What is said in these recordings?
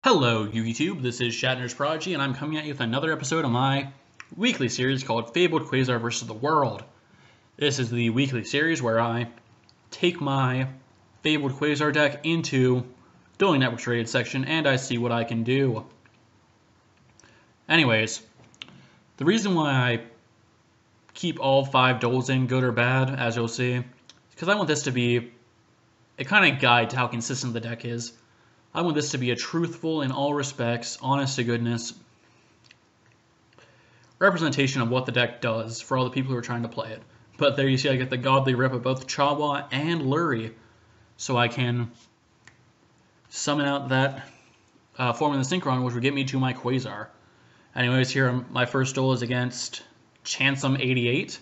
Hello, YouTube. This is Shatner's Prodigy, and I'm coming at you with another episode of my weekly series called Fabled Quasar vs. the World. This is the weekly series where I take my Fabled Quasar deck into Dueling Networks rated section, and I see what I can do. Anyways, the reason why I keep all 5 duels in, good or bad, as you'll see, is because I want this to be a kind of guide to how consistent the deck is. I want this to be a truthful, in all respects, honest-to-goodness representation of what the deck does for all the people who are trying to play it. But there you see I get the godly rip of both Chawa and Lurie, so I can summon out that form in the Synchron, which would get me to my Quasar. Anyways, here my first duel is against Chansum88.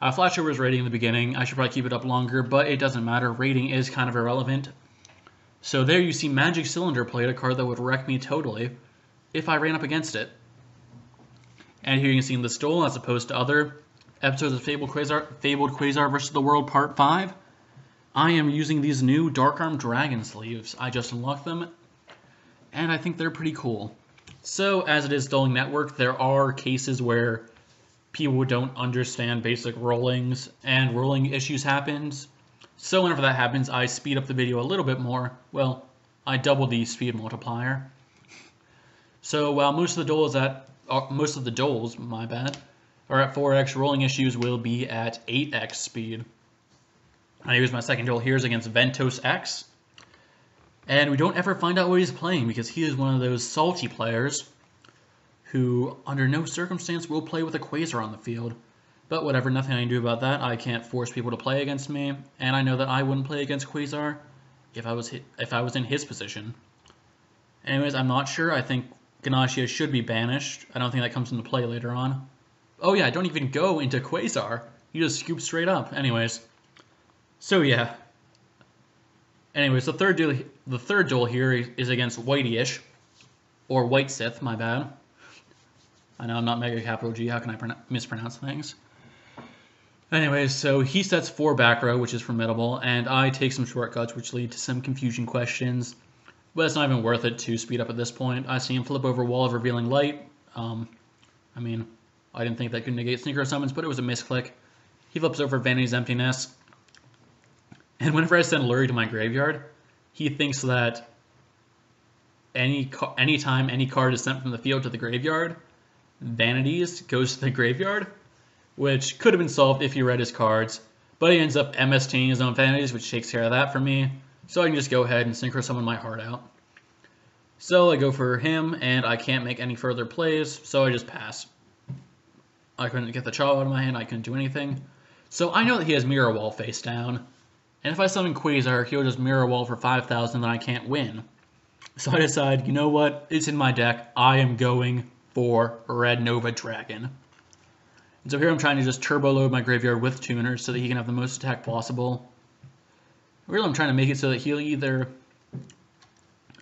Flashover was rating in the beginning. I should probably keep it up longer, but it doesn't matter. Rating is kind of irrelevant. So there you see Magic Cylinder played, a card that would wreck me totally if I ran up against it. And here you can see in this duel, as opposed to other episodes of Fabled Quasar vs. the World Part 5, I am using these new Dark Arm Dragon sleeves. I just unlocked them, and I think they're pretty cool. So, as it is Dueling Network, there are cases where people don't understand basic rollings, and rolling issues happens. So whenever that happens, I speed up the video a little bit more. Well, I double the speed multiplier. So while most of the duels are at 4x, rolling issues will be at 8x speed. Here's my second duel. Here's against Ventosx. And we don't ever find out what he's playing because he is one of those salty players who, under no circumstance, will play with a Quasar on the field. But whatever, nothing I can do about that. I can't force people to play against me, and I know that I wouldn't play against Quasar if I was in his position. Anyways, I'm not sure. I think Ganassia should be banished. I don't think that comes into play later on. Oh yeah, I don't even go into Quasar. You just scoop straight up. Anyways, so yeah. Anyways, the third duel here is against Whitey-ish, or whitesith. My bad. I know I'm not mega capital G. How can I mispronounce things? Anyways, so he sets 4 back row, which is formidable, and I take some shortcuts, which lead to some confusion questions. But it's not even worth it to speed up at this point. I see him flip over Wall of Revealing Light. I mean, I didn't think that could negate Synchro Summons, but it was a misclick. He flips over Vanity's Emptiness. And whenever I send Lurie to my graveyard, he thinks that anytime any card is sent from the field to the graveyard, Vanities goes to the graveyard, which could have been solved if he read his cards, but he ends up MSTing his own Vanities, which takes care of that for me, so I can just go ahead and Synchro Summon my heart out. So I go for him, and I can't make any further plays, so I just pass. I couldn't get the Chaw out of my hand, I couldn't do anything. So I know that he has Mirror Wall face down, and if I summon Quasar, he'll just Mirror Wall for 5,000, then I can't win. So I decide, you know what, it's in my deck, I am going for Red Nova Dragon. And so here I'm trying to just turbo load my graveyard with tuners so that he can have the most attack possible. Really, I'm trying to make it so that he'll either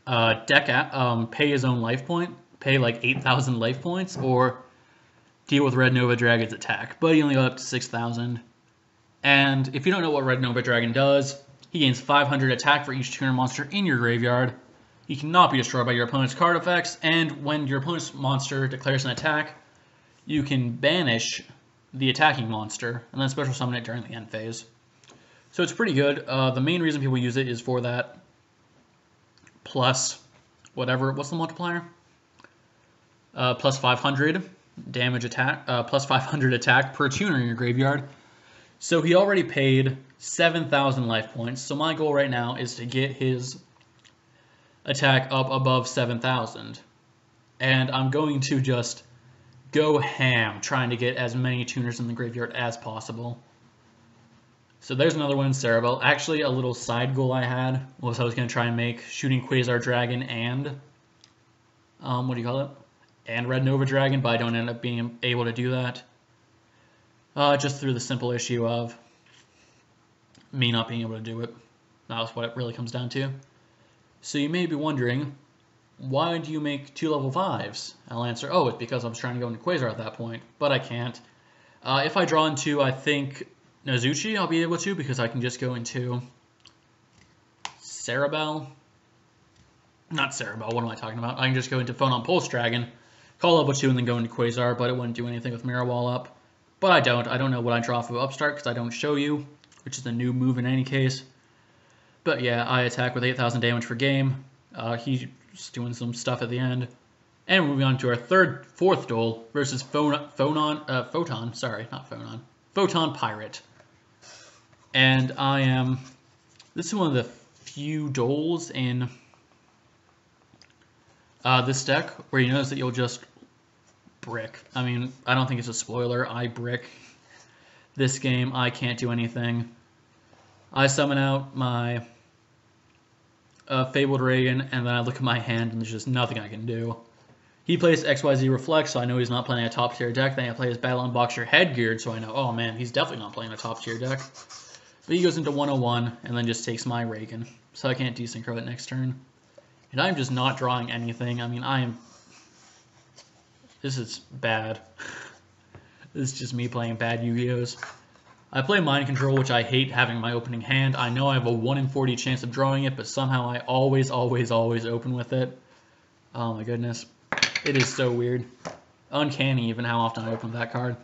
pay his own life point, pay like 8,000 life points, or deal with Red Nova Dragon's attack. But he only got up to 6,000. And if you don't know what Red Nova Dragon does, he gains 500 attack for each tuner monster in your graveyard. He cannot be destroyed by your opponent's card effects, and when your opponent's monster declares an attack, you can banish the attacking monster, and then special summon it during the end phase. So it's pretty good. The main reason people use it is for that plus whatever, what's the multiplier? Plus 500 damage attack, plus 500 attack per tuner in your graveyard. So he already paid 7,000 life points, so my goal right now is to get his attack up above 7,000. And I'm going to just go ham trying to get as many tuners in the graveyard as possible. So there's another one in Cerebell. Actually, a little side goal I had was I was going to try and make shooting Quasar Dragon and and Red Nova Dragon, but I don't end up being able to do that. Just through the simple issue of me not being able to do it. That's what it really comes down to. So you may be wondering, why do you make 2 level 5s? I'll answer, oh, it's because I was trying to go into Quasar at that point, but I can't. If I draw into, I think, Nozuchi, I'll be able to, because I can just go into Cerebell. Not Cerebell, what am I talking about? I can just go into Photon Pulse Dragon, call level 2, and then go into Quasar, but it wouldn't do anything with Mirror Wall up. But I don't. I don't know what I draw for Upstart because I don't show you, which is a new move in any case. But yeah, I attack with 8,000 damage per game. He's doing some stuff at the end. And moving on to our fourth duel versus Photon Pirate. And this is one of the few duels in this deck where you notice that you'll just brick. I mean, I don't think it's a spoiler. I brick this game. I can't do anything. I summon out my Fabled Reagan, and then I look at my hand, and there's just nothing I can do. He plays XYZ Reflect, so I know he's not playing a top-tier deck. Then I play his Battlin Boxer Headgeared, so I know, oh man, he's definitely not playing a top-tier deck. But he goes into 101, and then just takes my Reagan, so I can't desynchro it next turn. And I'm just not drawing anything. I mean, this is bad. This is just me playing bad Yu-Gi-Ohs. I play Mind Control, which I hate having my opening hand. I know I have a 1 in 40 chance of drawing it, but somehow I always open with it. Oh my goodness. It is so weird. Uncanny even how often I open that card.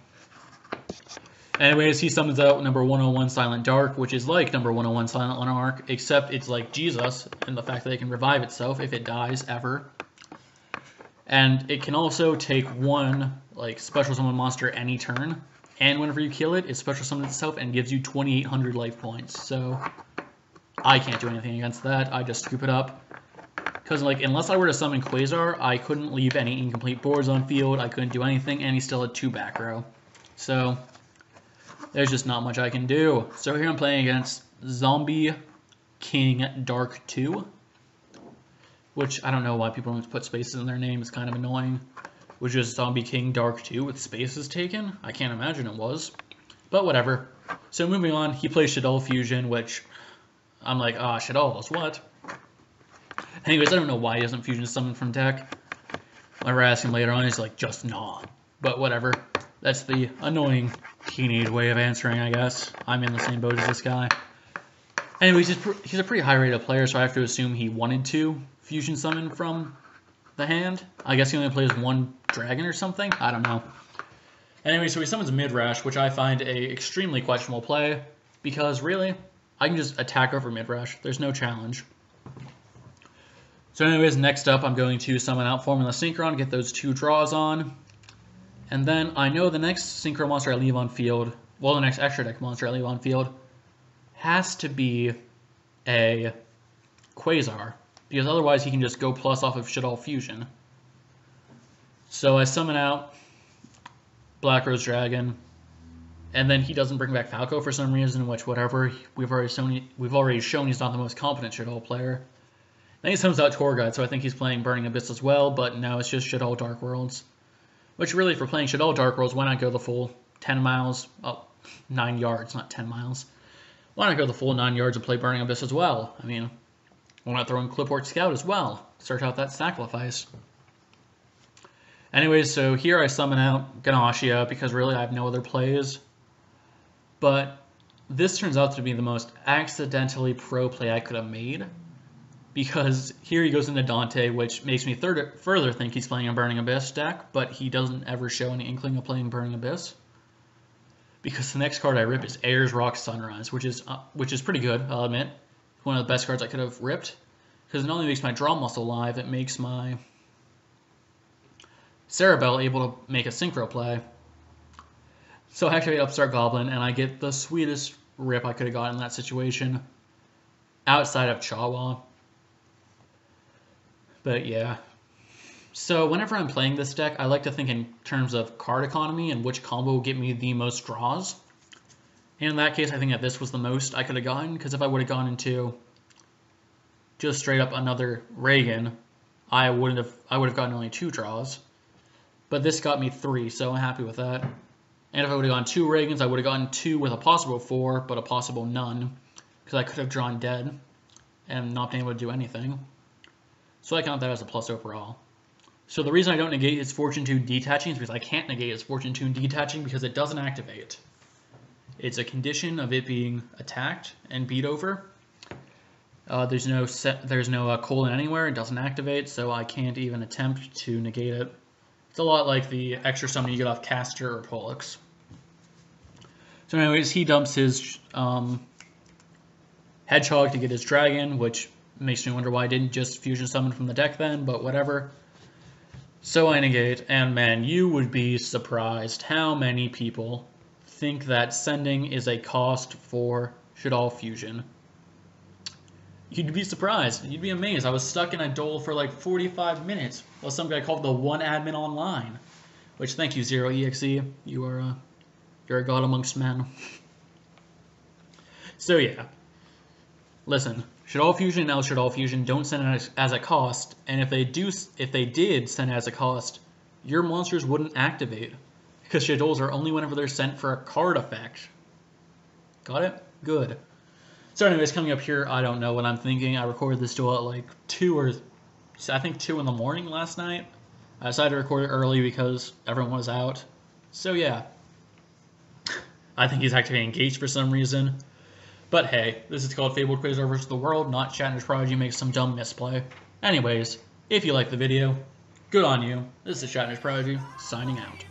Anyways, he summons out number 101 Silent Dark, which is like number 101 Silent Monarch, except it's like Jesus in the fact that it can revive itself if it dies ever. And it can also take one special summon monster any turn, and whenever you kill it, it special summons itself and gives you 2,800 life points. So I can't do anything against that. I just scoop it up. Because unless I were to summon Quasar, I couldn't leave any incomplete boards on field. I couldn't do anything, and he still had 2 back row. So there's just not much I can do. So here I'm playing against Zombie King Dark 2, which I don't know why people don't put spaces in their name. It's kind of annoying. Which is Zombie King Dark 2 with spaces taken. I can't imagine it was. But whatever. So moving on, he plays Shaddoll Fusion, which I'm like, Shaddoll, what? Anyways, I don't know why he doesn't Fusion Summon from deck. Whenever I ask him later on, he's like, just nah. But whatever. That's the annoying teenage way of answering, I guess. I'm in the same boat as this guy. Anyways, he's a pretty high-rated player, so I have to assume he wanted to Fusion Summon from the hand. I guess he only plays 1 dragon or something. I don't know. Anyway, so he summons Midrash, which I find a extremely questionable play, because really, I can just attack over Midrash. There's no challenge. So anyways, next up, I'm going to summon out Formula Synchron, get those 2 draws on. And then I know the next Synchro monster I leave on field, well, the next extra deck monster I leave on field, has to be a Quasar, because otherwise he can just go plus off of Shaddoll Fusion. So I summon out Black Rose Dragon, and then he doesn't bring back Falco for some reason, which whatever, we've already shown he's not the most competent Shaddoll player. Then he summons out Tour Guide, so I think he's playing Burning Abyss as well, but no, it's just Shaddoll Dark Worlds. Which really, for playing Shaddoll Dark Worlds, why not go the full 10 miles, 9 yards, not 10 miles. Why not go the full 9 yards and play Burning Abyss as well? I mean, why not throw in Clipboard Scout as well? Search out that sacrifice. Anyways, so here I summon out Ganashia, because really I have no other plays. But this turns out to be the most accidentally pro play I could have made. Because here he goes into Dante, which makes me further think he's playing a Burning Abyss deck, but he doesn't ever show any inkling of playing Burning Abyss. Because the next card I rip is Ayers Rock Sunrise, which is pretty good, I'll admit. One of the best cards I could have ripped. Because it not only makes my draw muscle live, it makes my Cerebell able to make a synchro play. So I activate Upstart Goblin, and I get the sweetest rip I could have gotten in that situation. Outside of Chawa. But yeah. So whenever I'm playing this deck, I like to think in terms of card economy and which combo will get me the most draws. And in that case, I think that this was the most I could have gotten, because if I would have gone into just straight up another Reagan, I would have gotten only 2 draws. But this got me 3, so I'm happy with that. And if I would have gone 2 Reagans, I would have gotten 2 with a possible 4, but a possible none, because I could have drawn dead and not been able to do anything. So I count that as a plus overall. So the reason I don't negate his Fortune 2 detaching is because I can't negate his Fortune 2 detaching because it doesn't activate. It's a condition of it being attacked and beat over. There's no colon anywhere. It doesn't activate, so I can't even attempt to negate it. It's a lot like the extra summon you get off Caster or Pollux. So anyways, he dumps his Hedgehog to get his Dragon, which makes me wonder why I didn't just fusion summon from the deck then, but whatever. So I negate, and man, you would be surprised how many people think that sending is a cost for Shaddoll fusion. You'd be surprised. You'd be amazed. I was stuck in a duel for like 45 minutes while some guy called the one admin online. Which, thank you, ZeroEXE. You're a god amongst men. So yeah. Listen, Shaddoll fusion and Shaddoll fusion don't send it as a cost, and if they did send it as a cost, your monsters wouldn't activate. Because Shaddolls are only whenever they're sent for a card effect. Got it? Good. So anyways, coming up here, I don't know what I'm thinking. I recorded this duel at like 2 in the morning last night. I decided to record it early because everyone was out. So yeah. I think he's activating Gates for some reason. But hey, this is called Fabled Quasar vs. the World, not Shatner's Prodigy makes some dumb misplay. Anyways, if you liked the video, good on you. This is Shatner's Prodigy, signing out.